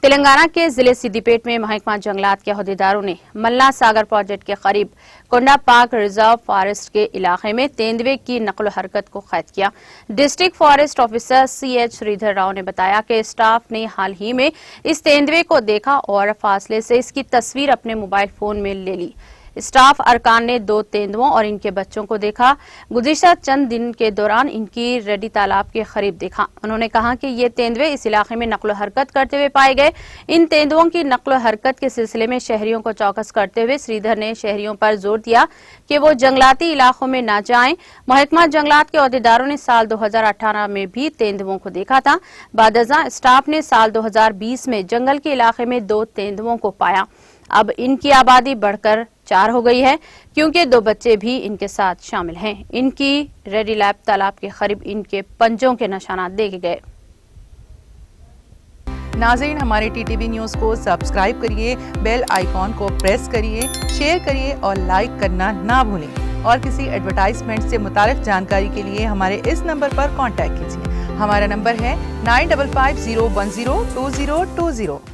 तेलंगाना के जिले सिद्दीपेट में महकमा जंगलात के अहदेदारों ने मल्ला सागर प्रोजेक्ट के करीब कोंडा पार्क रिजर्व फॉरेस्ट के इलाके में तेंदुए की नकलो हरकत को कैद किया। District forest officer CH Sridhar Rao ने बताया कि स्टाफ ने हाल ही में इस तेंदुए को देखा और फासले से इसकी तस्वीर अपने मोबाइल फोन में ले ली। स्टाफ अरकान ने 2 तेंदुओं और इनके बच्चों को देखा। गुज़िश्ता चंद दिन के दौरान इनकी रेडी तालाब के करीब देखा। उन्होंने कहा कि ये तेंदुए इस इलाके में नकलो हरकत करते हुए पाए गए। इन तेंदुओं की नकलो हरकत के सिलसिले में शहरियों को चौकस करते हुए श्रीधर ने शहरियों पर जोर दिया कि वो जंगलाती इलाकों में न जाएं। महकमा जंगलात के अहदेदारों ने साल 2018 में भी तेंदुओं को देखा था। बादजा स्टाफ ने साल 2020 में जंगल के इलाके में 2 तेंदुओं को पाया। अब इनकी आबादी बढ़कर 4 हो गई है क्योंकि 2 बच्चे भी इनके साथ शामिल हैं। इनकी रेडी लैब तालाब के करीब इनके पंजों के निशानात देखे गए। नाज़रीन, हमारे TTV न्यूज़ को सब्सक्राइब करिए, बेल आइकॉन को प्रेस करिए, शेयर करिए और लाइक करना ना भूलें। और किसी एडवर्टाइजमेंट से मुताल्लिक जानकारी के लिए हमारे इस नंबर पर कांटेक्ट कीजिए। हमारा नंबर है 9550102020।